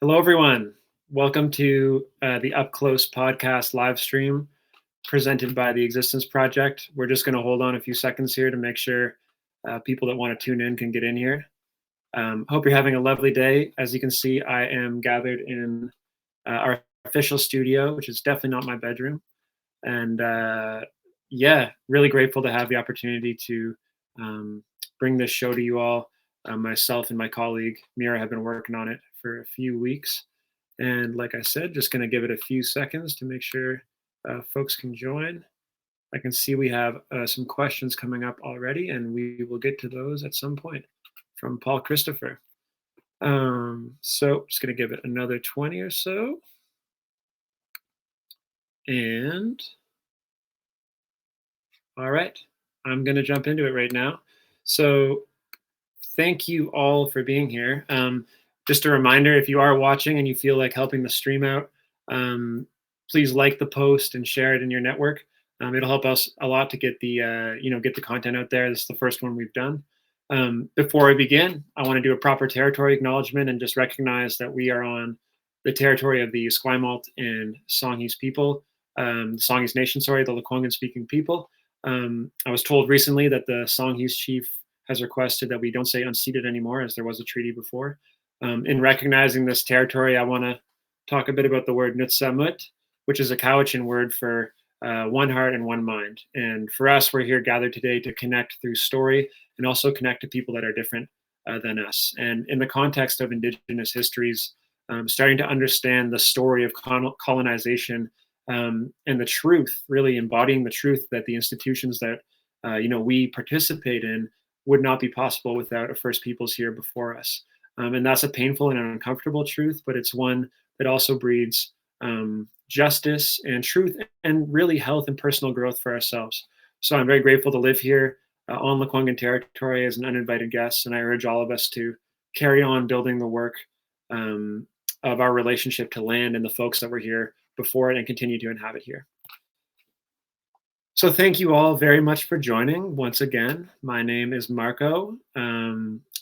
Hello, everyone. Welcome to the Up Close podcast live stream presented by the Existence Project. We're just going to hold on a few seconds here to make sure people that want to tune in can get in here. Hope you're having a lovely day. As you can see, I am gathered in our official studio, which is definitely not my bedroom. And yeah, really grateful to have the opportunity to bring this show to you all. Myself and my colleague Mira have been working on it for a few weeks. And like I said, just going to give it a few seconds to make sure folks can join. I can see we have some questions coming up already, and we will get to those at some point from Paul Christopher. So just going to give it another 20 or so. And all right, I'm going to jump into it right now. So thank you all for being here. Just a reminder, if you are watching and you feel like helping the stream out, please like the post and share it in your network. It'll help us a lot to get the get the content out there. This is the first one we've done. Before I begin, I want to do a proper territory acknowledgement and just recognize that we are on the territory of the Esquimalt and Songhees people, Songhees Nation, sorry, the Lekwungen speaking people. I was told recently that the Songhees chief has requested that we don't say unceded anymore, as there was a treaty before. In recognizing this territory, I want to talk a bit about the word Nutsamut, which is a Cowichan word for one heart and one mind. And for us, we're here gathered today to connect through story and also connect to people that are different than us. And in the context of Indigenous histories, starting to understand the story of colonization and the truth, really embodying the truth that the institutions that we participate in would not be possible without a First Peoples here before us. And that's a painful and an uncomfortable truth, but it's one that also breeds justice and truth and really health and personal growth for ourselves. So I'm very grateful to live here on Lekwungen territory as an uninvited guest, and I urge all of us to carry on building the work of our relationship to land and the folks that were here before it and continue to inhabit here. So thank you all very much for joining once again. My name is Marco.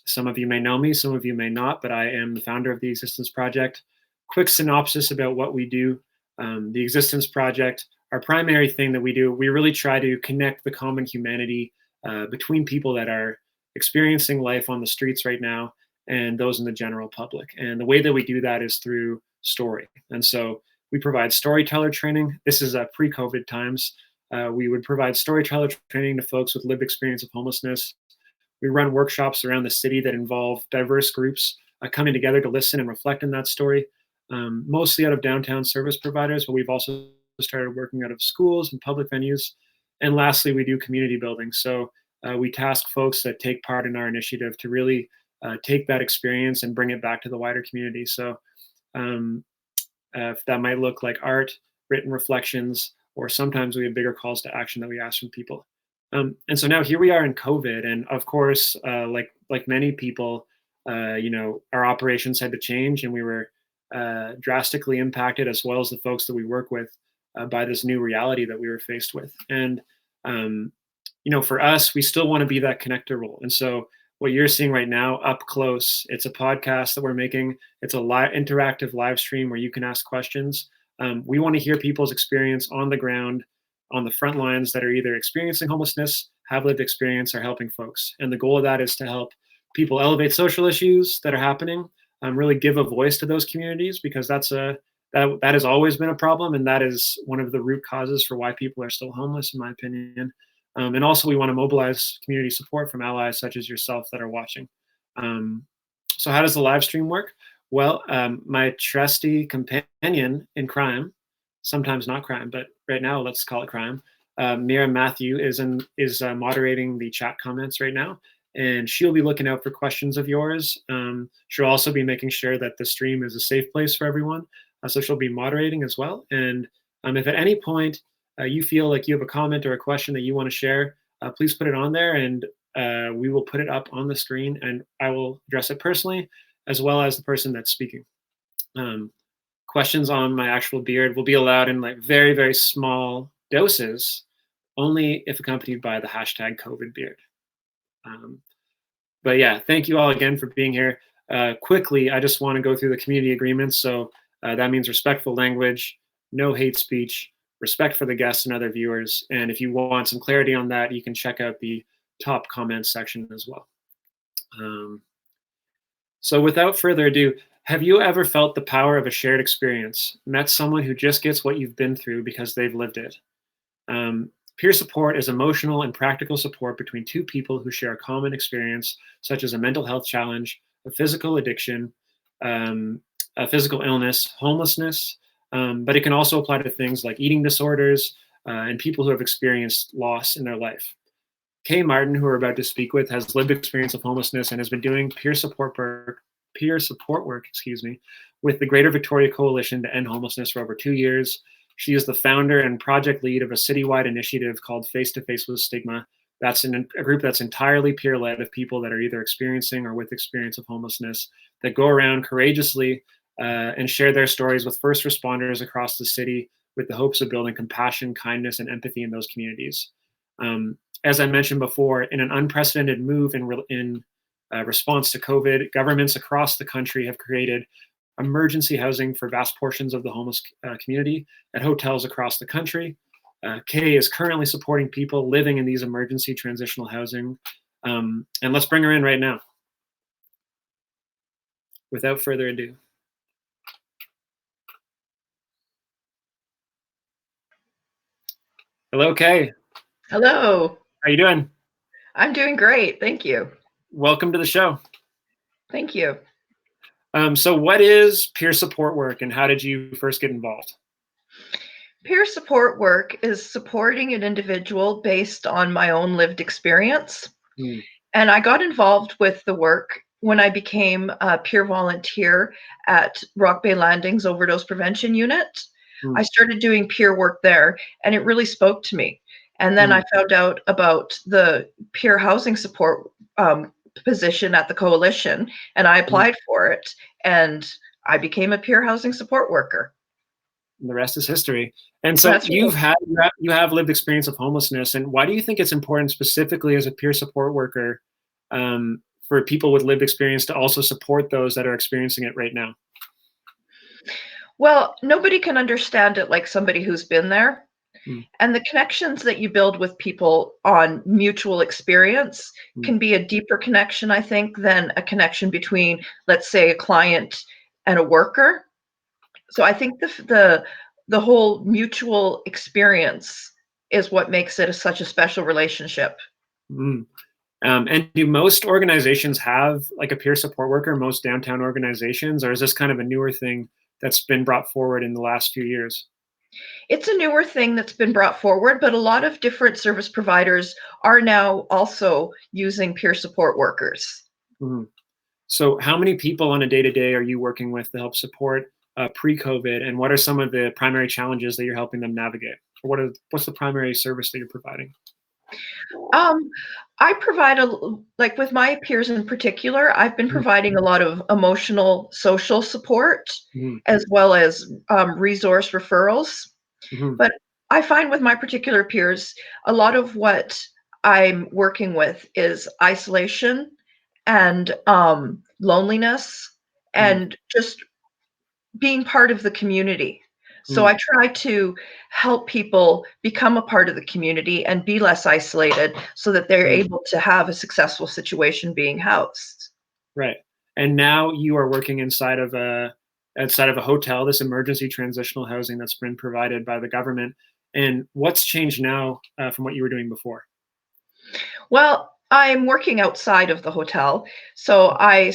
Some of you may know me, some of you may not, but I am the founder of the Existence Project. Quick synopsis about what we do. The Existence Project, our primary thing that we do, we really try to connect the common humanity between people that are experiencing life on the streets right now and those in the general public. And the way that we do that is through story. And so we provide storyteller training. This is pre-COVID times. We would provide storyteller training to folks with lived experience of homelessness. We run workshops around the city that involve diverse groups coming together to listen and reflect on that story, mostly out of downtown service providers, but we've also started working out of schools and public venues. And lastly, we do community building. So we task folks that take part in our initiative to really take that experience and bring it back to the wider community. So if that might look like art, written reflections, or sometimes we have bigger calls to action that we ask from people. And so now here we are in COVID, and of course, like many people, our operations had to change, and we were drastically impacted, as well as the folks that we work with, by this new reality that we were faced with. And for us, we still want to be that connector role. And so what you're seeing right now, Up Close, it's a podcast that we're making. It's a interactive live stream where you can ask questions. We want to hear people's experience on the ground, on the front lines that are either experiencing homelessness, have lived experience, or helping folks. And the goal of that is to help people elevate social issues that are happening, really give a voice to those communities, because that has always been a problem, and that is one of the root causes for why people are still homeless, in my opinion. And also, we want to mobilize community support from allies such as yourself that are watching. So how does the live stream work? Well, my trusty companion in crime, sometimes not crime, but right now let's call it crime, Mira Matthew is moderating the chat comments right now, and she'll be looking out for questions of yours. She'll also be making sure that the stream is a safe place for everyone, so she'll be moderating as well. And if at any point you feel like you have a comment or a question that you want to share, please put it on there, and we will put it up on the screen, and I will address it personally, as well as the person that's speaking. Questions on my actual beard will be allowed in like very, very small doses, only if accompanied by the hashtag COVID beard. But yeah, thank you all again for being here. Quickly, I just want to go through the community agreements. So that means respectful language, no hate speech, respect for the guests and other viewers. And if you want some clarity on that, you can check out the top comments section as well. So without further ado, have you ever felt the power of a shared experience, met someone who just gets what you've been through because they've lived it? Peer support is emotional and practical support between two people who share a common experience, such as a mental health challenge, a physical addiction, a physical illness, homelessness, but it can also apply to things like eating disorders and people who have experienced loss in their life. Kay Martin, who we're about to speak with, has lived experience of homelessness and has been doing peer support work, with the Greater Victoria Coalition to End Homelessness for over 2 years. She is the founder and project lead of a citywide initiative called Face to Face with Stigma. That's a group that's entirely peer-led of people that are either experiencing or with experience of homelessness that go around courageously and share their stories with first responders across the city with the hopes of building compassion, kindness, and empathy in those communities. As I mentioned before, in an unprecedented move in response to COVID, governments across the country have created emergency housing for vast portions of the homeless community at hotels across the country. Kay is currently supporting people living in these emergency transitional housing. And let's bring her in right now. Without further ado. Hello, Kay. Hello. How you doing? I'm doing great. Thank you. Welcome to the show. Thank you. So what is peer support work and how did you first get involved? Peer support work is supporting an individual based on my own lived experience. Mm. And I got involved with the work when I became a peer volunteer at Rock Bay Landing's Overdose Prevention Unit. I started doing peer work there, and it really spoke to me. And then I found out about the peer housing support position at the coalition, and I applied for it, and I became a peer housing support worker. And the rest is history. And so you have lived experience of homelessness. And why do you think it's important specifically as a peer support worker for people with lived experience to also support those that are experiencing it right now? Well, nobody can understand it like somebody who's been there. And the connections that you build with people on mutual experience can be a deeper connection, I think, than a connection between, let's say, a client and a worker. So I think the whole mutual experience is what makes it such a special relationship. And do most organizations have like a peer support worker, most downtown organizations, or is this kind of a newer thing that's been brought forward in the last few years? It's a newer thing that's been brought forward, but a lot of different service providers are now also using peer support workers. So how many people on a day-to-day are you working with to help support pre-COVID, and what are some of the primary challenges that you're helping them navigate? Or what's the primary service that you're providing? I provide like with my peers in particular, I've been providing a lot of emotional, social support as well as resource referrals. But I find with my particular peers, a lot of what I'm working with is isolation and loneliness and just being part of the community. So I try to help people become a part of the community and be less isolated so that they're able to have a successful situation being housed. Right. And now you are working inside of a hotel, this emergency transitional housing that's been provided by the government. And what's changed now from what you were doing before? Well, I'm working outside of the hotel, so I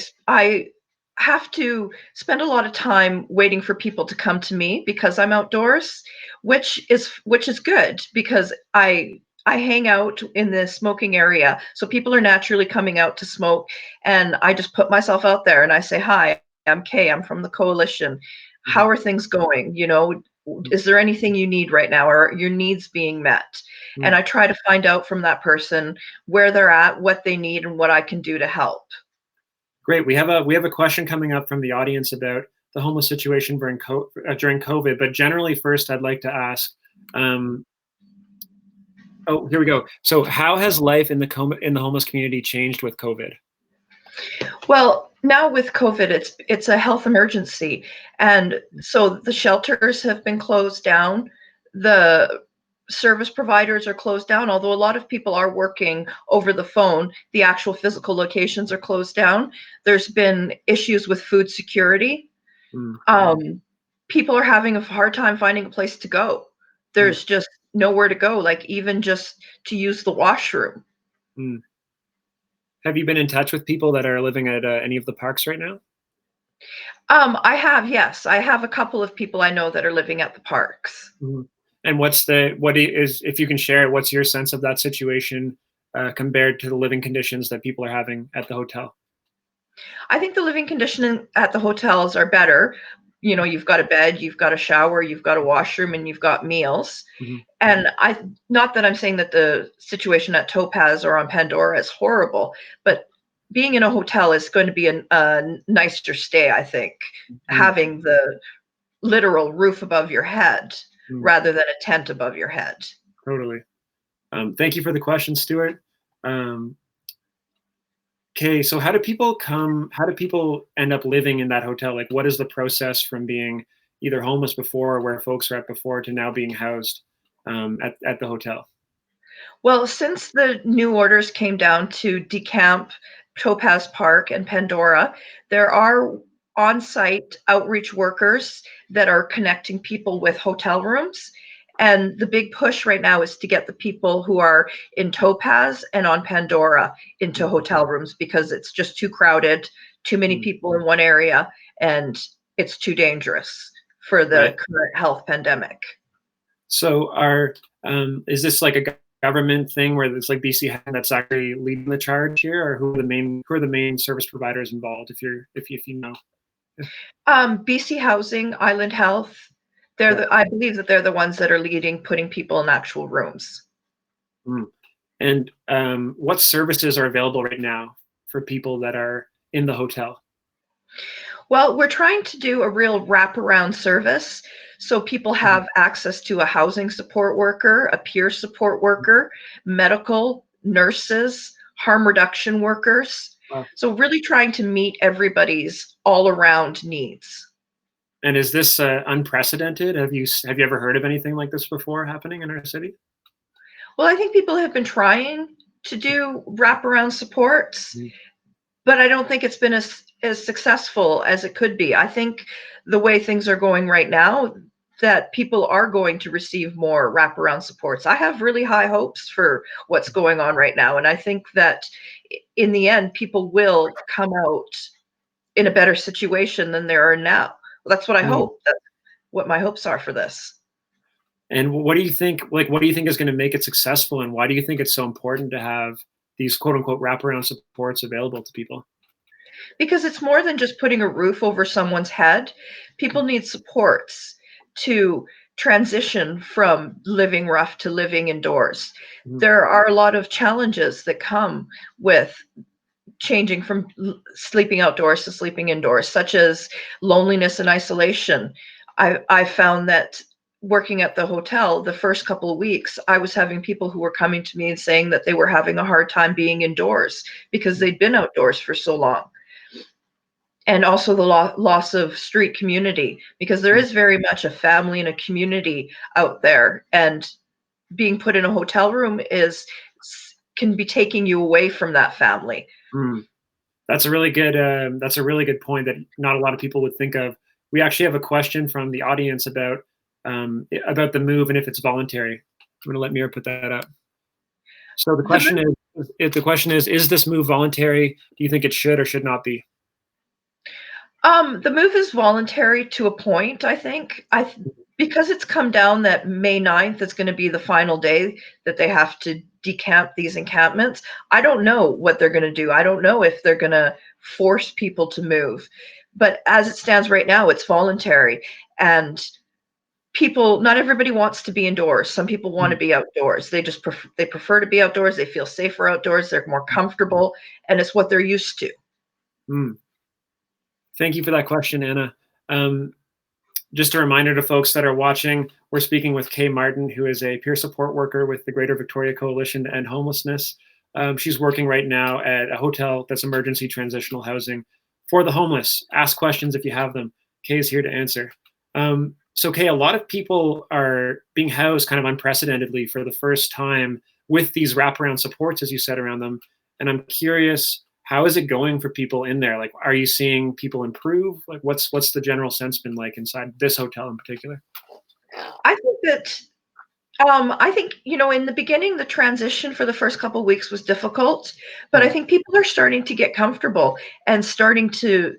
have to spend a lot of time waiting for people to come to me because I'm outdoors, which is good because I hang out in the smoking area. So people are naturally coming out to smoke and I just put myself out there and I say, "Hi, I'm Kay. I'm from the coalition. How are things going? You know, is there anything you need right now? Or are your needs being met?" And I try to find out from that person where they're at, what they need, and what I can do to help. Great. We have a question coming up from the audience about the homeless situation during COVID. But generally, first, I'd like to ask. Oh, here we go. So, how has life in the homeless community changed with COVID? Well, Now with COVID, it's a health emergency, and so the shelters have been closed down. The service providers are closed down, although a lot of people are working over the phone. The actual physical locations are closed down. There's been issues with food security. Mm, People are having a hard time finding a place to go. mm, There's just nowhere to go, like even just to use the washroom. mm. Have you been in touch with people that are living at any of the parks right now? I have, yes. I have a couple of people I know that are living at the parks. Mhm. And is, if you can share, what's your sense of that situation compared to the living conditions that people are having at the hotel? I think the living condition at the hotels are better. You know, you've got a bed, you've got a shower, you've got a washroom, and you've got meals. Mhm. And I, not that I'm saying that the situation at Topaz or on Pandora is horrible, but being in a hotel is going to be a nicer stay, I think, Mm, having the literal roof above your head mm, rather than a tent above your head. totally. Thank you for the question, Stuart. Okay, so how do people end up living in that hotel? Like, what is the process from being either homeless before, where folks were at before, to now being housed at the hotel? Well, since the new orders came down to decamp Topaz Park and Pandora, there are on-site outreach workers that are connecting people with hotel rooms. And the big push right now is to get the people who are in Topaz and on Pandora into Mm, hotel rooms because it's just too crowded, too many mm, people in one area, and it's too dangerous for the right. current health pandemic. So is this like a government thing where it's like BC that's actually leading the charge here, or who are the main service providers involved? If you know. BC Housing, Island Health, they're Yeah. I believe that they're the ones that are leading putting people in actual rooms. Mm. And what services are available right now for people that are in the hotel? Well, we're trying to do a real wraparound service so people Mhm. have access to a housing support worker, a peer support worker, medical, nurses, harm reduction workers. Wow. So really trying to meet everybody's all around needs. And is this unprecedented? Have you ever heard of anything like this before happening in our city? Well, I think people have been trying to do wraparound supports, Mhm. but I don't think it's been as successful as it could be. I think the way things are going right now, that people are going to receive more wraparound supports. I have really high hopes for what's going on right now, and I think that in the end, people will come out in a better situation than they are now. Well, that's what I Mm. hope. That's what my hopes are for this. And what do you think? Like, what do you think is going to make it successful, and why do you think it's so important to have these quote unquote wraparound supports available to people? Because it's more than just putting a roof over someone's head. People need supports to transition from living rough to living indoors. Mhm. There are a lot of challenges that come with changing from sleeping outdoors to sleeping indoors, such as loneliness and isolation. I found that working at the hotel the first couple of weeks, I was having people who were coming to me and saying that they were having a hard time being indoors because they'd been outdoors for so long, and also the loss of street community, because there is very much a family and a community out there, and being put in a hotel room is can be taking you away from that family. Mm. That's a really good point that not a lot of people would think of. We actually have a question from the audience about the move and if it's voluntary. I'm going to let Mira put that up. So the The question move, is, if the question is this move voluntary? Do you think it should or should not be? the move is voluntary to a point, I think. Because it's come down that May 9th is going to be the final day that they have to decamp these encampments. I don't know what they're going to do. I don't know if they're going to force people to move. But as it stands right now, it's voluntary. And people, not everybody wants to be indoors. Some people want Mm, to be outdoors. They prefer to be outdoors. They feel safer outdoors. They're more comfortable, and it's what they're used to. mm. Thank you for that question, Anna. Um, just a reminder to folks that are watching, we're speaking with Kay Martin, who is a peer support worker with the Greater Victoria Coalition to End Homelessness. She's working right now at a hotel that's emergency transitional housing for the homeless. Ask questions if you have them. Kay is here to answer. So, Kay, a lot of people are being housed kind of unprecedentedly for the first time with these wraparound supports, as you said, around them. And I'm curious, how is it going for people in there? Like, are you seeing people improve? Like, what's the general sense been like inside this hotel in particular? I think that I think, in the beginning, the transition for the first couple weeks was difficult, but I Mm, think people are starting to get comfortable and starting to,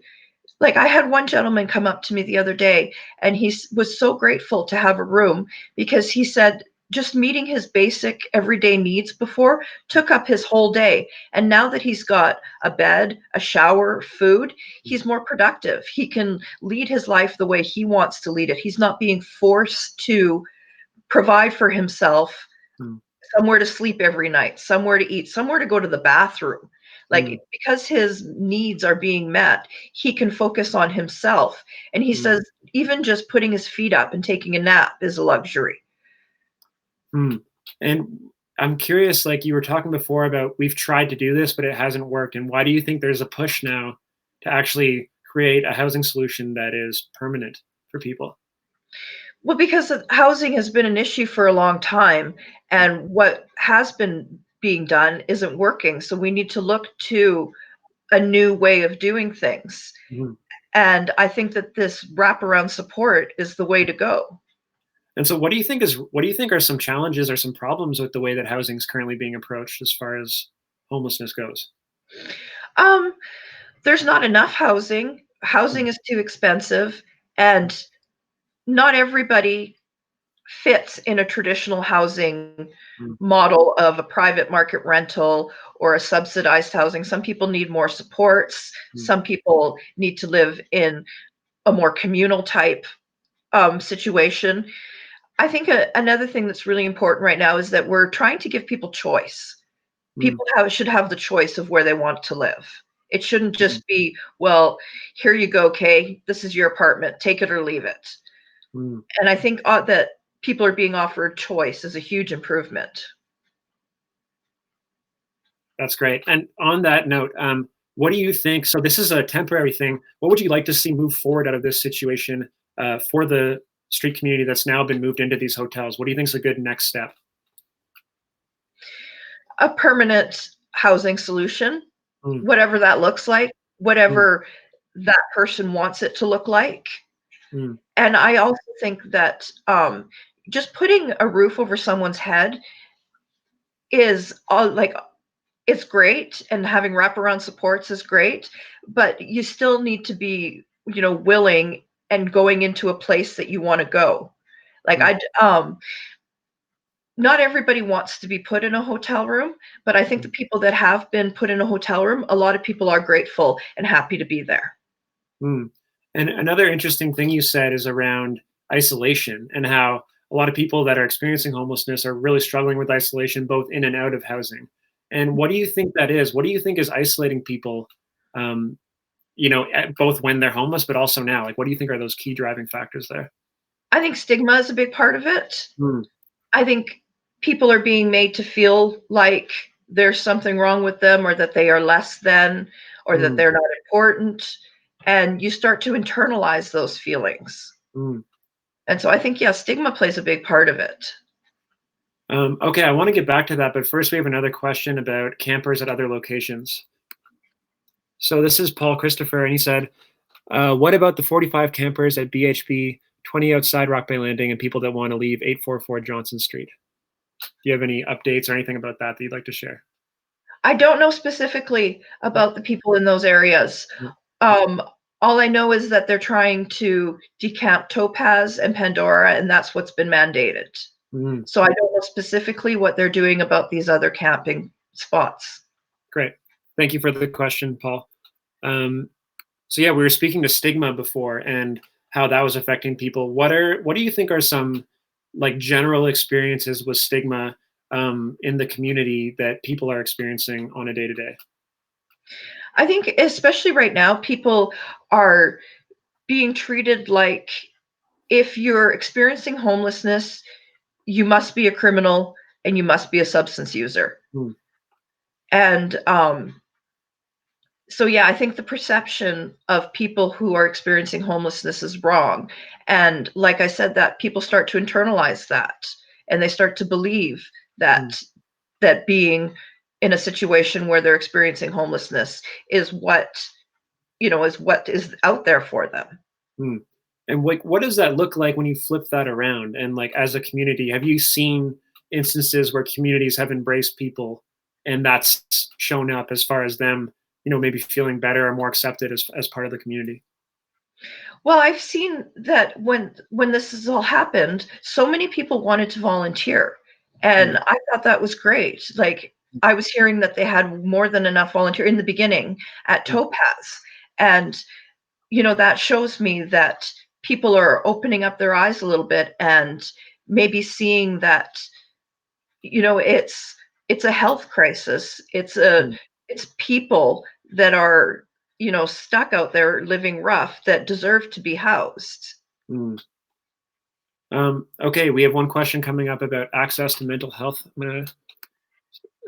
like, I had one gentleman come up to me the other day, and was so grateful to have a room because he said just meeting his basic everyday needs before took up his whole day. And now that he's got a bed, a shower, food, mm, he's more productive. He can lead his life the way he wants to lead it. He's not being forced to provide for himself mm, somewhere to sleep every night, somewhere to eat, somewhere to go to the bathroom. mm, Like, because his needs are being met, he can focus on himself. And he mm, says even just putting his feet up and taking a nap is a luxury. mm. And I'm curious, like you were talking before about we've tried to do this, but it hasn't worked. And why do you think there's a push now to actually create a housing solution that is permanent for people? Well, because housing has been an issue for a long time, and what has been being done isn't working. So we need to look to a new way of doing things. Mhm. And I think that this wraparound support is the way to go. And so what do you think are some challenges or some problems with the way that housing is currently being approached as far as homelessness goes? Um, there's not enough housing. Mm, Housing is too expensive, and not everybody fits in a traditional housing mm, model of a private market rental or a subsidized housing. Some people need more supports. mm, Some people need to live in a more communal type situation. I think another thing that's really important right now is that we're trying to give people choice. mm, People should have the choice of where they want to live. It shouldn't mhm, just be, well, here you go, Kay, this is your apartment, take it or leave it. mm. And I think that people are being offered choice is a huge improvement. That's great. And on that note, what do you think? So this is a temporary thing. What would you like to see move forward out of this situation for the street community that's now been moved into these hotels? What do you think is a good next step? A permanent housing solution, Mm, whatever that looks like, mm, whatever that person wants it to look like. mm, And I also think that just putting a roof over someone's head is like, it's great, and having wraparound supports is great, but you still need to be, willing and going into a place that you want to go. Like, mm, not everybody wants to be put in a hotel room, but I think the mm, people that have been put in a hotel room, a lot of people are grateful and happy to be there. mm. And another interesting thing you said is around isolation and how a lot of people that are experiencing homelessness are really struggling with isolation both in and out of housing. And what do you think that is? What do you think is isolating people um, both when they're homeless, but also now? Like, what do you think are those key driving factors there? I think stigma is a big part of it. Mm, I think people are being made to feel like there's something wrong with them, or that they are less than, or that mm, they're not important, and you start to internalize those feelings. mm. And so I think, yeah, stigma plays a big part of it. Okay, I want to get back to that, but first we have another question about campers at other locations. So this is Paul Christopher, and he said, "What about the 45 campers at BHP, 20 outside Rock Bay Landing, and people that want to leave 844 Johnson Street? Do you have any updates or anything about that you'd like to share?" I don't know specifically about the people in those areas. Mm, Um, all I know is that they're trying to decamp Topaz and Pandora, and that's what's been mandated. mm, So I don't know specifically what they're doing about these other camping spots. great. Thank you for the question, Paul. Um, So yeah, we were speaking to stigma before and how that was affecting people. What do you think are some like general experiences with stigma in the community that people are experiencing on a day to day? I think especially right now, people are being treated like, if you're experiencing homelessness, you must be a criminal and you must be a substance user. Mm, And So yeah, I think the perception of people who are experiencing homelessness is wrong. And like I said, that people start to internalize that and they start to believe Mm, that being in a situation where they're experiencing homelessness is what is out there for them. mm. And what does that look like when you flip that around? And like as a community, have you seen instances where communities have embraced people and that's shown up as far as them, maybe feeling better or more accepted as part of the community? Well, I've seen that when this has all happened, so many people wanted to volunteer, and Mm, I thought that was great. Like, I was hearing that they had more than enough volunteer in the beginning at mm, Topaz, and, that shows me that people are opening up their eyes a little bit and maybe seeing that, it's a health crisis. mm, It's people that are, stuck out there living rough that deserve to be housed. mm. Okay, we have one question coming up about access to mental health. I'm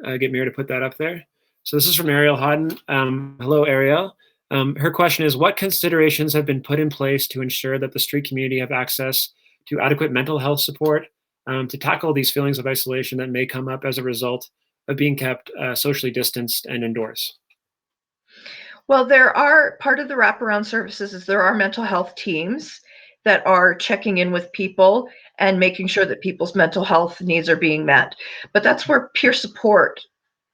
gonna get Mira to put that up there. So this is from Ariel Hodden. Hello, Ariel. Her question is, what considerations have been put in place to ensure that the street community have access to adequate mental health support to tackle these feelings of isolation that may come up as a result of being kept socially distanced and indoors? Well, there are part of the wraparound services is there are mental health teams that are checking in with people and making sure that people's mental health needs are being met. But that's where peer support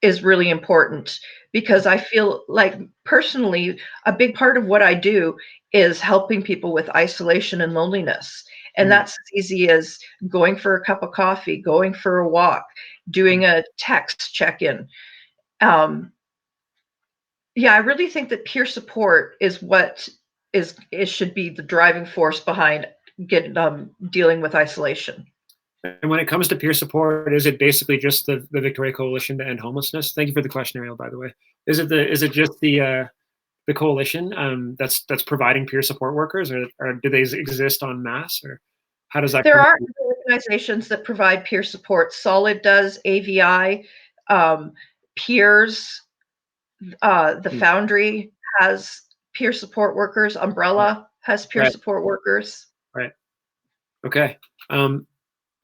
is really important because I feel like personally, a big part of what I do is helping people with isolation and loneliness. And Mm, that's as easy as going for a cup of coffee, going for a walk, mm, doing a text check in. Um, yeah, I really think that peer support is what is it should be the driving force behind dealing with isolation. And when it comes to peer support, is it basically just the Victoria Coalition to End Homelessness? Thank you for the question, Ariel, by the way. Is it just the coalition that's providing peer support workers, or do they exist en masse, or how does that There come? are other organizations that provide peer support. Solid does, AVI, um, Peers, the Mm, Foundry has peer support workers. mm, Umbrella has peer right, support workers. right. Okay. Um,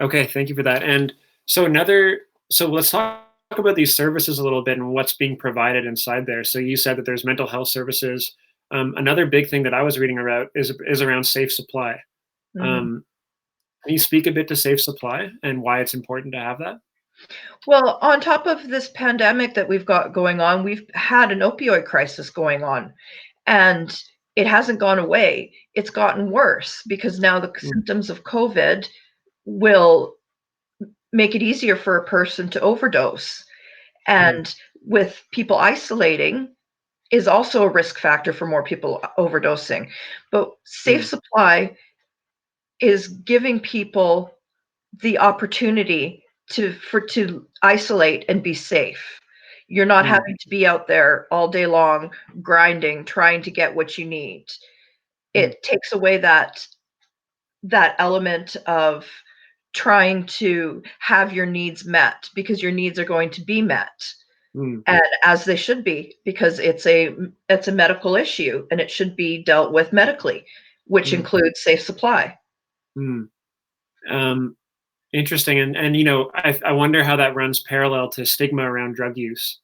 okay. Thank you for that. And so another. So let's talk about these services a little bit and what's being provided inside there. So you said that there's mental health services. Another big thing that I was reading about is around safe supply. Mhm. Um, can you speak a bit to safe supply and why it's important to have that? Well, on top of this pandemic that we've got going on, we've had an opioid crisis going on. And it hasn't gone away. It's gotten worse because now the Mm, symptoms of COVID will make it easier for a person to overdose. mm, And with people isolating is also a risk factor for more people overdosing. But safe mm, supply is giving people the opportunity to isolate and be safe. You're not mm, having to be out there all day long grinding, trying to get what you need. mm, It takes away that element of trying to have your needs met because your needs are going to be met, mm, and as they should be, because it's a medical issue and it should be dealt with medically, which mm, includes safe supply. mm. Um, Interesting, and I wonder how that runs parallel to stigma around drug use,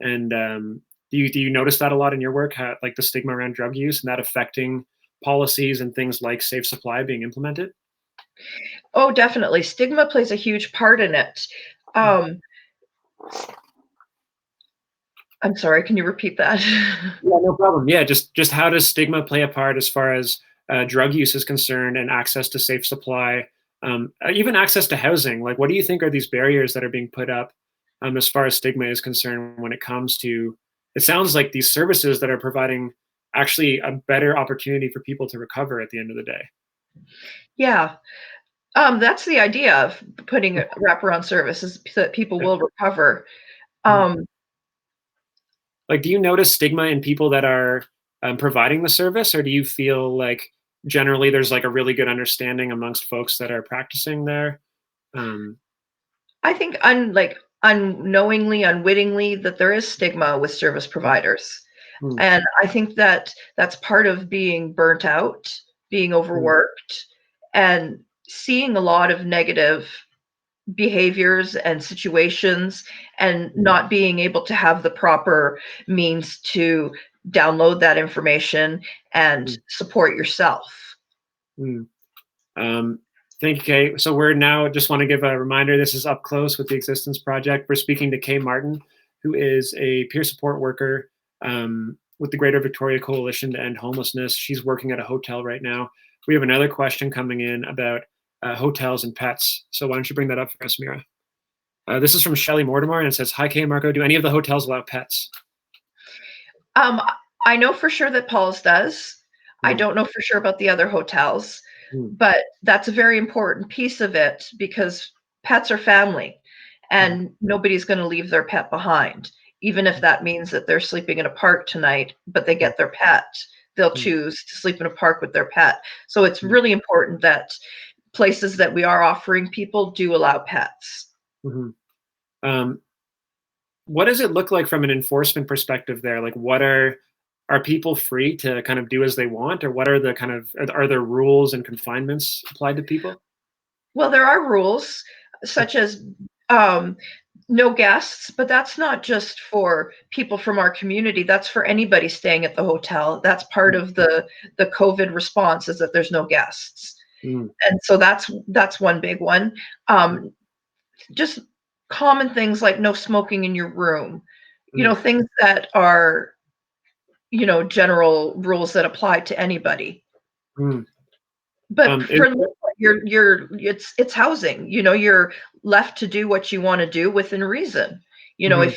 and do you notice that a lot in your work, how, like the stigma around drug use and that affecting policies and things like safe supply being implemented? Oh, definitely. Stigma plays a huge part in it. Mm. Um, I'm sorry, can you repeat that? Yeah, no problem. Yeah, just how does stigma play a part as far as drug use is concerned and access to safe supply, even access to housing? Like, what do you think are these barriers that are being put up as far as stigma is concerned when it comes to? It sounds like these services that are providing actually a better opportunity for people to recover at the end of the day. Yeah, that's the idea of putting a wraparound services so that people Yeah. will recover. Mhm. Um, Like, do you notice stigma in people that are providing the service, or do you feel like generally there's like a really good understanding amongst folks that are practicing there? Um, I think unknowingly, unwittingly, that there is stigma with service providers. mm, And I think that that's part of being burnt out, being mm, overworked, and seeing a lot of negative behaviors and situations, and mm, not being able to have the proper means to download that information and mm, support yourself. mm. Um, Thank you, Kay. So we're now just want to give a reminder. This is Up Close with the Existence Project. We're speaking to Kay Martin, who is a peer support worker with the Greater Victoria Coalition to End Homelessness. She's working at a hotel right now. We have another question coming in about hotels and pets. So why don't you bring that up for us, Mira? This is from Shelley Mortimer, and it says, "Hi, Kay and Marco. Do any of the hotels allow pets?" Um, I know for sure that Paul's does. I Mm, don't know for sure about the other hotels, mm, but that's a very important piece of it because pets are family mm, and nobody's going to leave their pet behind. Even if that means that they're sleeping in a park tonight, but they mm, get their pet, they'll mm, choose to sleep in a park with their pet. So it's mm, really important that places that we are offering people do allow pets. mhm. Um, what does it look like from an enforcement perspective there? Like, what are people free to kind of do as they want, or what are the kind of are there rules and confinements applied to people? Well, there are rules such as um, no guests, but that's not just for people from our community. That's for anybody staying at the hotel. That's part Mm, of the COVID response is that there's no guests, mm, and so that's one big one. mm, Just common things like no smoking in your room. mm, Things that are general rules that apply to anybody. mm. But Is for the most part, it's housing, you're left to do what you wanna do within reason. mhm,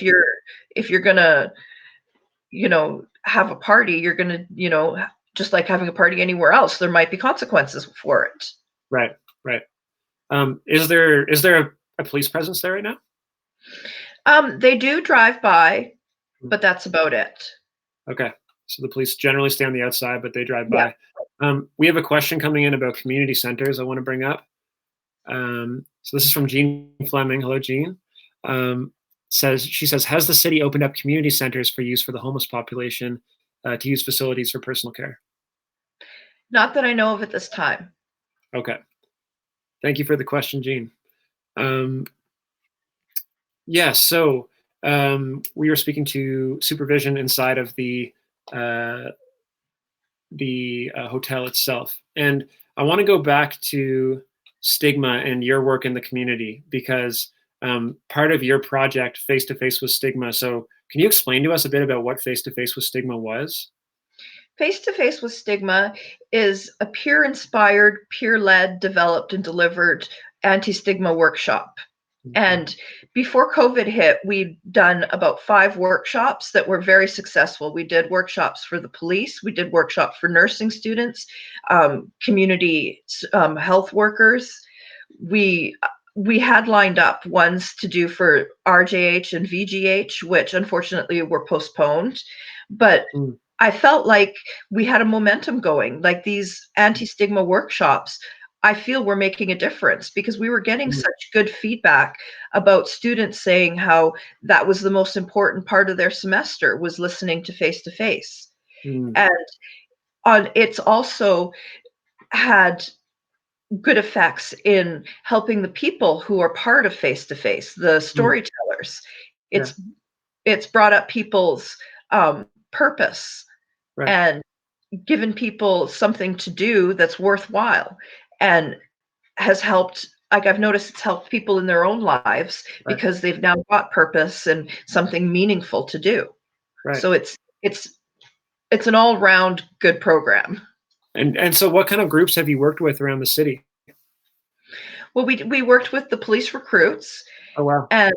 If you're gonna, have a party, you're gonna, just like having a party anywhere else, there might be consequences for it. right, right. Is there a police presence there right now? They do drive by, Mm, but that's about it. okay, so the police generally stay on the outside, but they drive Yeah. by. We have a question coming in about community centers. I want to bring up. So this is from Jean Fleming. Hello, Jean. Um, she says, has the city opened up community centers for use for the homeless population to use facilities for personal care? Not that I know of at this time. Okay, thank you for the question, Jean. Um, yeah, so we were speaking to supervision inside of uh, the hotel itself, and I want to go back to stigma and your work in the community because part of your project, Face to Face with Stigma. So, can you explain to us a bit about what Face to Face with Stigma was? Face to Face with Stigma is a peer inspired, peer led, developed, and delivered anti stigma workshop. And before COVID hit, we'd done about 5 workshops that were very successful. We did workshops for the police, we did workshops for nursing students, community health workers. We we had lined up ones to do for RJH and VGH, which unfortunately were postponed. But Mm, I felt like we had a momentum going, like these anti-stigma workshops, I feel were making a difference because we were getting mm, such good feedback about students saying how that was the most important part of their semester was listening to face to face. mm, And it's also had good effects in helping the people who are part of face to face, the mm, storytellers. yeah, It's brought up people's purpose right, and given people something to do that's worthwhile, and has helped, like, I've noticed it's helped people in their own lives right, because they've now got purpose and something meaningful to do. right. So it's it's an all-round good program. And so, what kind of groups have you worked with around the city? Well, we worked with the police recruits. Oh wow. And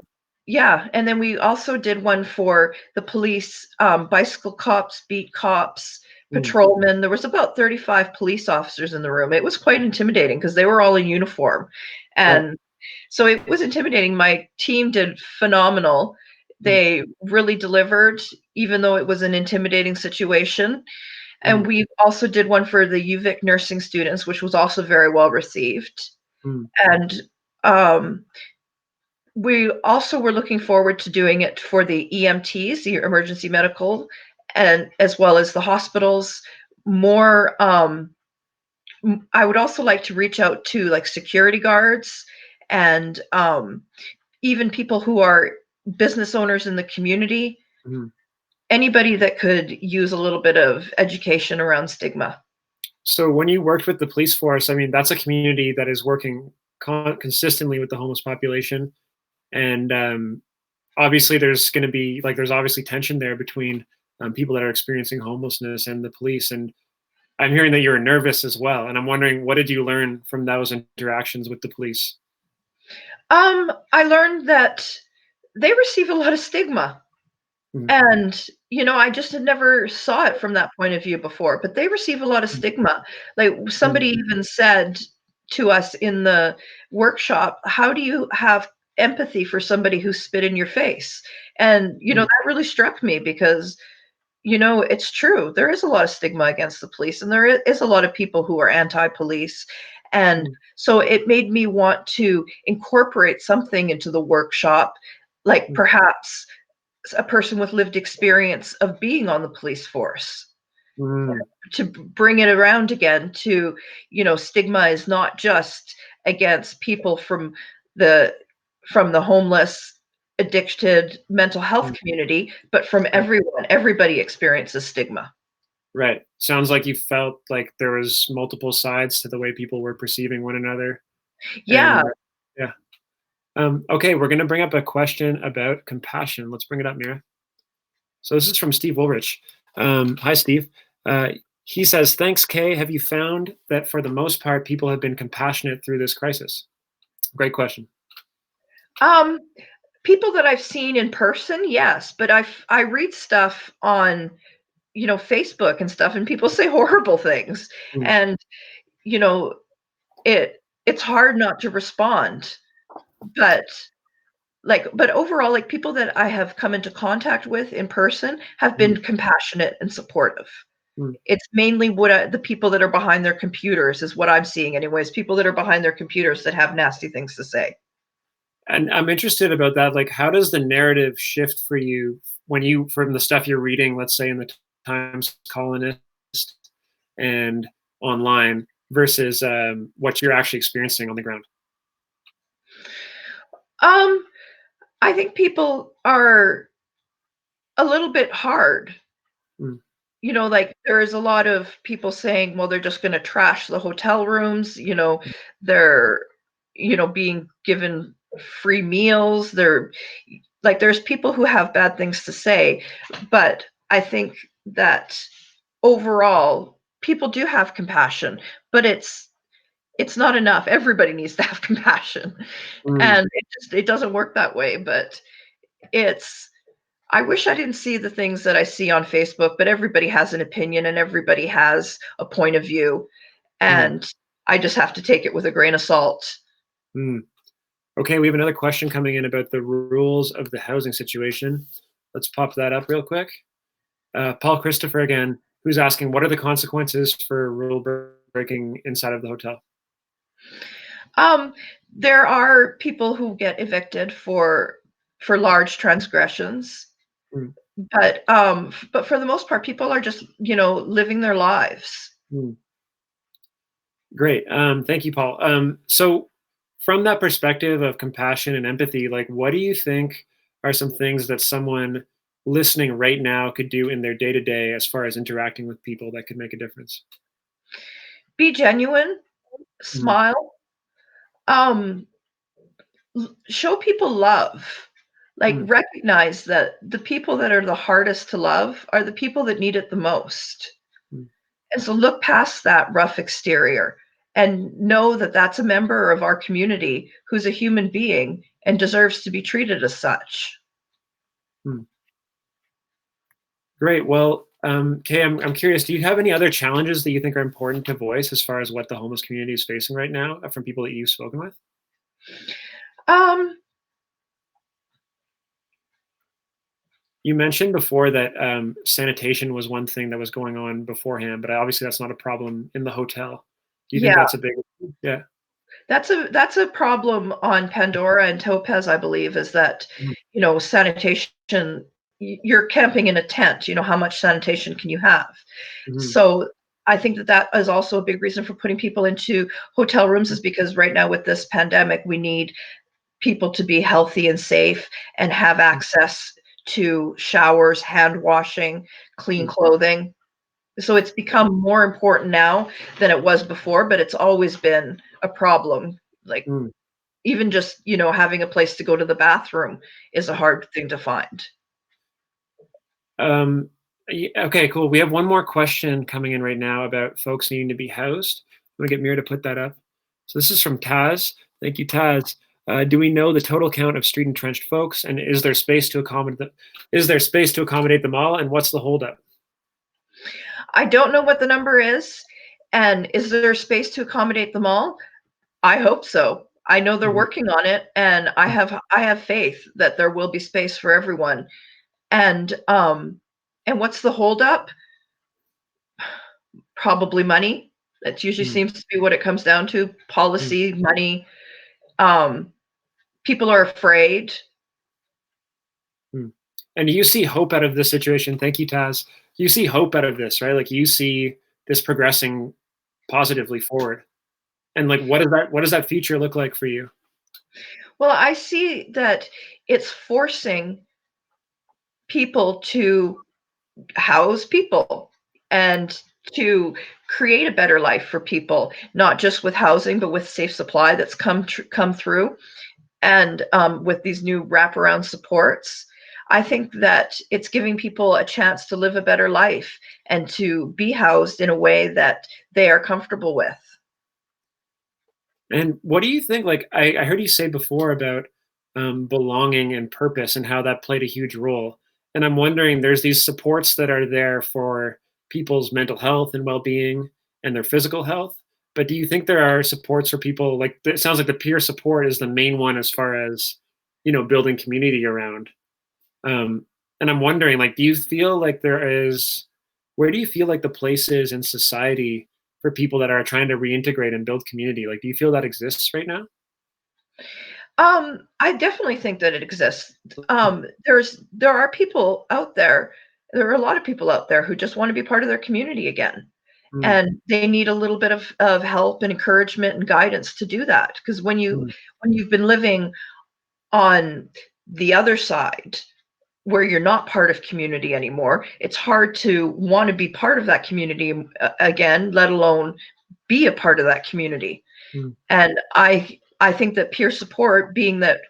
yeah, and then we also did one for the police, bicycle cops, beat cops, Mm, patrolmen. There was about 35 police officers in the room. It was quite intimidating because they were all in uniform. right. And so it was intimidating. My team did phenomenal. Mm, They really delivered, even though it was an intimidating situation. And mm, we also did one for the UVic nursing students, which was also very well received. mm, And um, we also were looking forward to doing it for the EMTs, the emergency medical, and as well as the hospitals. More, I would also like to reach out to like security guards and even people who are business owners in the community, Mhm. anybody that could use a little bit of education around stigma. So when you worked with the police force, I mean, that's a community that is working consistently with the homeless population, and obviously there's going to be like there's obviously tension there between people that are experiencing homelessness and the police. And I'm hearing that you're nervous as well, and I'm wondering what did you learn from those interactions with the police? I learned that they receive a lot of stigma. Mhm. And, I just had never saw it from that point of view before, but they receive a lot of stigma. Like, somebody Mhm. even said to us in the workshop, "How do you have empathy for somebody who spit in your face?" And, Mhm. that really struck me because, it's true. There is a lot of stigma against the police, and there is a lot of people who are anti-police. And Mhm. so it made me want to incorporate something into the workshop, like Mhm. perhaps a person with lived experience of being on the police force, Mhm. to bring it around again to, stigma is not just against people the from the homeless, addicted, mental health Mhm. community, but from Right. everyone. Everybody experiences stigma. Right. Sounds like you felt like there was multiple sides to the way people were perceiving one another. Yeah. And yeah. Okay, we're going to bring up a question about compassion. Let's bring it up, Mira. So this is from Steve Woolrich. Hi, Steve. Uh, he says, "Thanks, Kay. Have you found that for the most part, people have been compassionate through this crisis?" Great question. Um, People that I've seen in person, yes, but I read stuff on, Facebook and stuff, and people say horrible things. Mm, And, you know, it's hard not to respond, but, but overall, like, people that I have come into contact with in person have mm, been compassionate and supportive. mm. It's mainly the people that are behind their computers is what I'm seeing anyways, people that are behind their computers that have nasty things to say. And I'm interested about that. Like, how does the narrative shift for you when you, from the stuff you're reading, let's say in the Times Colonist and online, versus what you're actually experiencing on the ground? Um, I think people are a little bit hard. Mm, Like, there's a lot of people saying, well, they're just gonna trash the hotel rooms, they're, being given free meals. There's people who have bad things to say, but I think that overall, people do have compassion, but it's not enough. Everybody needs to have compassion, mm, and it doesn't work that way, but it's I wish I didn't see the things that I see on Facebook, but everybody has an opinion and everybody has a point of view, mm, and I just have to take it with a grain of salt. mm. Okay, we have another question coming in about the rules of the housing situation. Let's pop that up real quick. Paul Christopher again, who's asking, what are the consequences for rule breaking inside of the hotel? Um, there are people who get evicted for large transgressions, Mm, but for the most part, people are just, living their lives. mm. Great. Thank you, Paul. So, from that perspective of compassion and empathy, like, what do you think are some things that someone listening right now could do in their day to day as far as interacting with people that could make a difference? Be genuine, Mm, smile, um, show people love. Like, mm, recognize that the people that are the hardest to love are the people that need it the most. mm, And so look past that rough exterior and know that that's a member of our community who's a human being and deserves to be treated as such. mm. Great. Well, Kay, I'm curious. Do you have any other challenges that you think are important to voice as far as what the homeless community is facing right now from people that you've spoken with? Um, You mentioned before that sanitation was one thing that was going on beforehand, but obviously that's not a problem in the hotel. Do you think yeah, that's a big? Yeah. that's a problem on Pandora and Topaz, I believe, is that, Mhm. sanitation you're camping in a tent. You know, how much sanitation can you have? Mhm. So I think that that is also a big reason for putting people into hotel rooms, is because right now with this pandemic, we need people to be healthy and safe and have access to showers, hand washing, clean Mm, clothing. So it's become more important now than it was before, but it's always been a problem. Like, mm. even just, having a place to go to the bathroom is a hard thing to find. Um, okay, cool. We have one more question coming in right now about folks needing to be housed. I'm gonna get Mira to put that up. So this is from Taz. Thank you, Taz. Do we know the total count of street entrenched folks, and is there space to accommodate them? Is there space to accommodate them all, and what's the holdup? I don't know what the number is, and is there space to accommodate them all? I hope so. I know they're Mhm, working on it, and I have faith that there will be space for everyone. And what's the holdup? Probably money. That usually mm, seems to be what it comes down to. mm, Policy, money. Um, People are afraid. mm. And you see hope out of this situation. Thank you, Taz. You see hope out of this, right? Like you see this progressing positively forward. And like, what does that future look like for you? Well, I see that it's forcing people to house people and to create a better life for people, not just with housing, but with safe supply that's come through, and with these new wraparound supports. I think that it's giving people a chance to live a better life and to be housed in a way that they are comfortable with. And what do you think? Like, I heard you say before about belonging and purpose and how that played a huge role. And I'm wondering, there's these supports that are there for people's mental health and well being and their physical health. But do you think there are supports for people? Like, it sounds like the peer support is the main one as far as, building community around. Um, and I'm wondering, like, do you feel like where do you feel like the place is in society for people that are trying to reintegrate and build community? Like, do you feel that exists right now? I definitely think that it exists. There are people out there. There are a lot of people out there who just want to be part of their community again, Mm, and they need a little bit of help and encouragement and guidance to do that. Because mm, when you've been living on the other side, where you're not part of community anymore, it's hard to want to be part of that community again, let alone be a part of that community. mm, And I think that peer support, being that,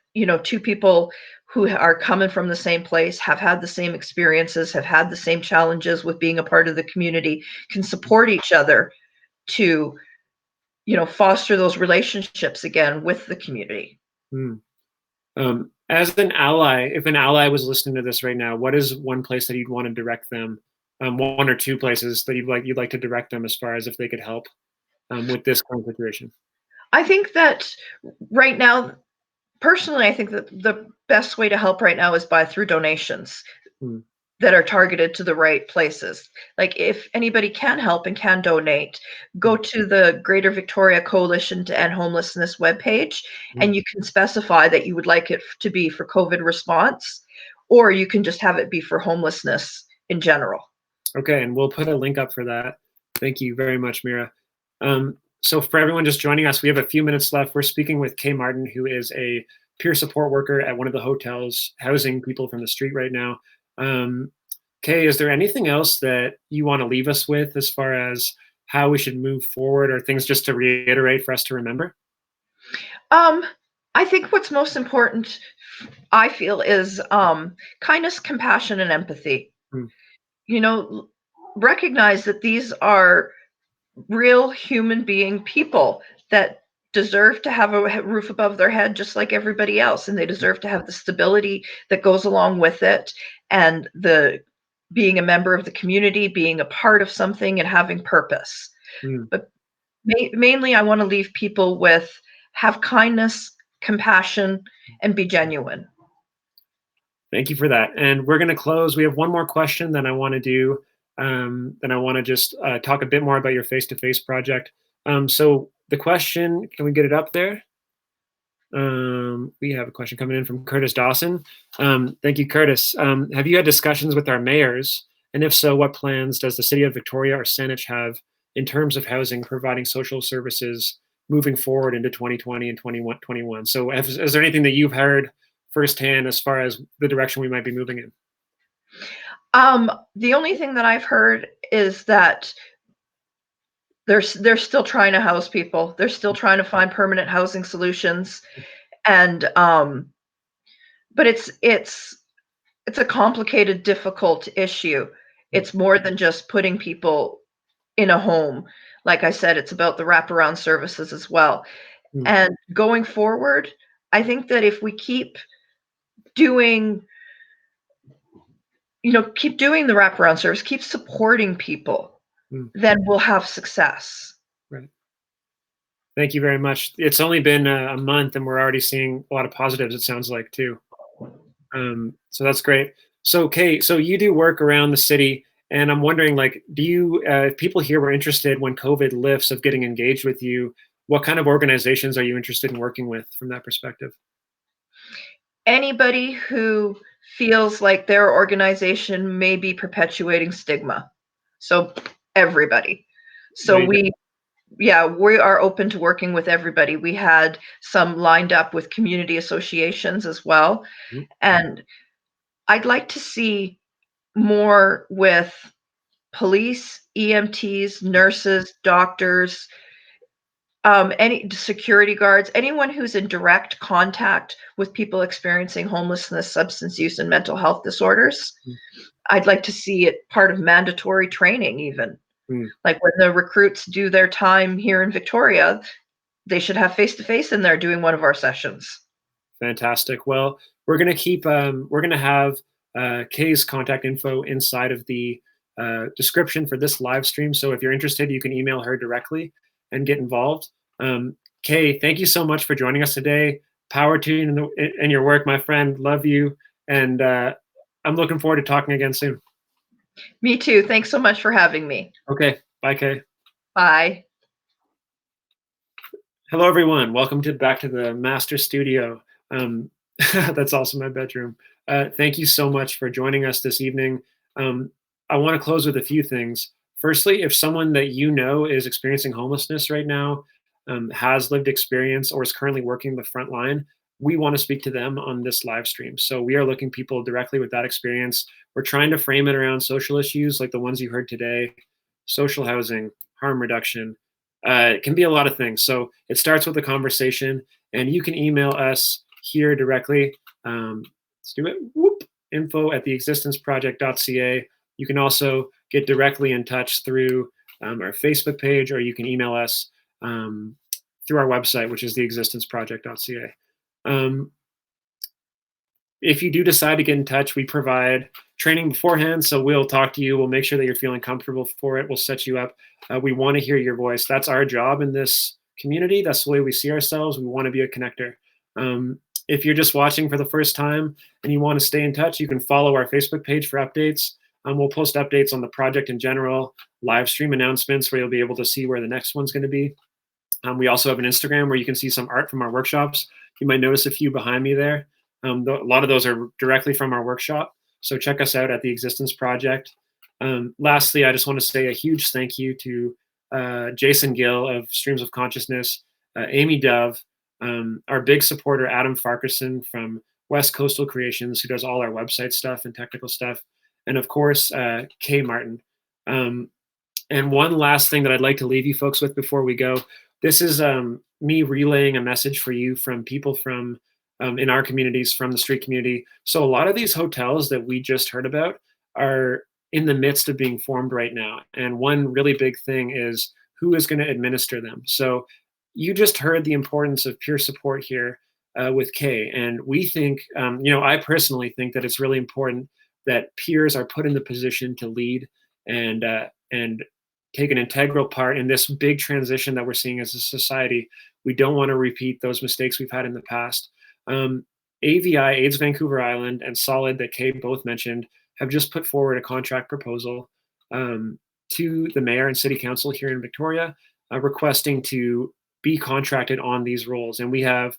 two people who are coming from the same place, have had the same experiences, have had the same challenges with being a part of the community, can support each other to, foster those relationships again with the community. mm. As an ally, if an ally was listening to this right now, what is one place that you'd want to direct them? One or two places that you'd like to direct them as far as if they could help with this kind of situation. I think that right now, personally, I think that the best way to help right now is by through donations Mm, that are targeted to the right places. Like, if anybody can help and can donate, go mm, to the Greater Victoria Coalition to End Homelessness webpage, mm. and you can specify that you would like it to be for COVID response, or you can just have it be for homelessness in general. Okay, and we'll put a link up for that. Thank you very much, Mira. So for everyone just joining us, we have a few minutes left. We're speaking with Kay Martin, who is a peer support worker at one of the hotels housing people from the street right now. Um, Kay, is there anything else that you want to leave us with as far as how we should move forward, or things just to reiterate for us to remember? Um, I think what's most important, I feel, is kindness, compassion, and empathy. Mm, Recognize that these are real human being people that deserve to have a roof above their head just like everybody else, and they deserve to have the stability that goes along with it, and the being a member of the community, being a part of something, and having purpose. mm. But mainly, I want to leave people with: have kindness, compassion, and be genuine. Thank you for that. And we're going to close. We have one more question that I want to do. Then I want to just talk a bit more about your face to face project. So the question, can we get it up there? We have a question coming in from Curtis Dawson. Thank you, Curtis. Have you had discussions with our mayors? And if so, what plans does the city of Victoria or Saanich have in terms of housing, providing social services moving forward into 2020 and 2021? So is there anything that you've heard firsthand as far as the direction we might be moving in? The only thing that I've heard is that they're still trying to house people. They're still trying to find permanent housing solutions, and but it's a complicated, difficult issue. It's more than just putting people in a home. Like I said, it's about the wraparound services as well. Mm, And going forward, I think that if we doing keep doing the wraparound service, keep supporting people, mm, then we'll have success. right. Thank you very much. It's only been a month, and we're already seeing a lot of positives. It sounds like too. So that's great. So, Kay, so you do work around the city, and I'm wondering, like, do you, if people here were interested when COVID lifts of getting engaged with you, what kind of organizations are you interested in working with from that perspective? Anybody who feels like their organization may be perpetuating stigma. So everybody. There So you go. we are open to working with everybody. We had some lined up with community associations as well. Mhm. And I'd like to see more with police, EMTs, nurses, doctors, any security guards, anyone who's in direct contact with people experiencing homelessness, substance use, and mental health disorders. Mm, I'd like to see it part of mandatory training, even. mm. Like when the recruits do their time here in Victoria, they should have face to face in there doing one of our sessions. Fantastic. Well, we're gonna have Kay's contact info inside of the description for this live stream. So if you're interested, you can email her directly and get involved. Um, Kay, thank you so much for joining us today. Power to you in your work, my friend. Love you, and I'm looking forward to talking again soon. Me too. Thanks so much for having me. Okay, bye, Kay. Bye. Hello, everyone. Welcome to back to the master studio. Um, that's also my bedroom. Thank you so much for joining us this evening. I want to close with a few things. Firstly, if someone that you know is experiencing homelessness right now, has lived experience, or is currently working the front line, we want to speak to them on this live stream. So we are looking people directly with that experience. We're trying to frame it around social issues like the ones you heard today, social housing, harm reduction, it can be a lot of things. So it starts with a conversation, and you can email us here directly. Let's do it. Whoop, info at theexistenceproject.ca. You can also get directly in touch through our Facebook page, or you can email us through our website, which is theexistenceproject.ca. If you do decide to get in touch, we provide training beforehand. So we'll talk to you. We'll make sure that you're feeling comfortable for it. We'll set you up. We want to hear your voice. That's our job in this community. That's the way we see ourselves. We want to be a connector. If you're just watching for the first time and you want to stay in touch, you can follow our Facebook page for updates. We'll post updates on the project in general, live stream announcements where you'll be able to see where the next one's going to be. We also have an Instagram where you can see some art from our workshops. You might notice a few behind me there. A lot of those are directly from our workshop. So check us out at the Existence Project. Lastly, I just want to say a huge thank you to Jason Gill of Streams of Consciousness, Amy Dove, our big supporter, Adam Farquharson from West Coastal Creations, who does all our website stuff and technical stuff, and of course, Kay Martin. And one last thing that I'd like to leave you folks with before we go. This is me relaying a message for you from people from in our communities, from the street community. So a lot of these hotels that we just heard about are in the midst of being formed right now. And one really big thing is who is going to administer them. So you just heard the importance of peer support here with Kay. And we think, I personally think that it's really important that peers are put in the position to lead and take an integral part in this big transition that we're seeing as a society. We don't want to repeat those mistakes we've had in the past. AVI, AIDS Vancouver Island, and Solid, that Kay both mentioned, have just put forward a contract proposal to the mayor and city council here in Victoria, requesting to be contracted on these roles. And we have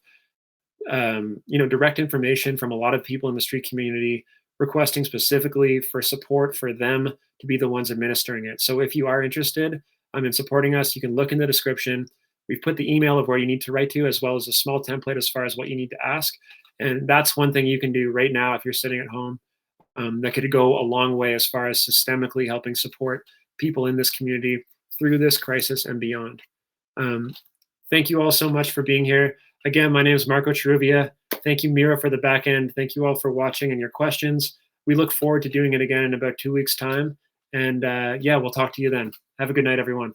direct information from a lot of people in the street community requesting specifically for support for them to be the ones administering it. So if you are interested in supporting us, you can look in the description. We've put the email of where you need to write to, as well as a small template as far as what you need to ask. And that's one thing you can do right now if you're sitting at home, that could go a long way as far as systemically helping support people in this community through this crisis and beyond. Thank you all so much for being here. Again, my name is Marco Cheruvia. Thank you, Mira, for the back end. Thank you all for watching and your questions. We look forward to doing it again in about 2 weeks' time. And yeah, we'll talk to you then. Have a good night, everyone.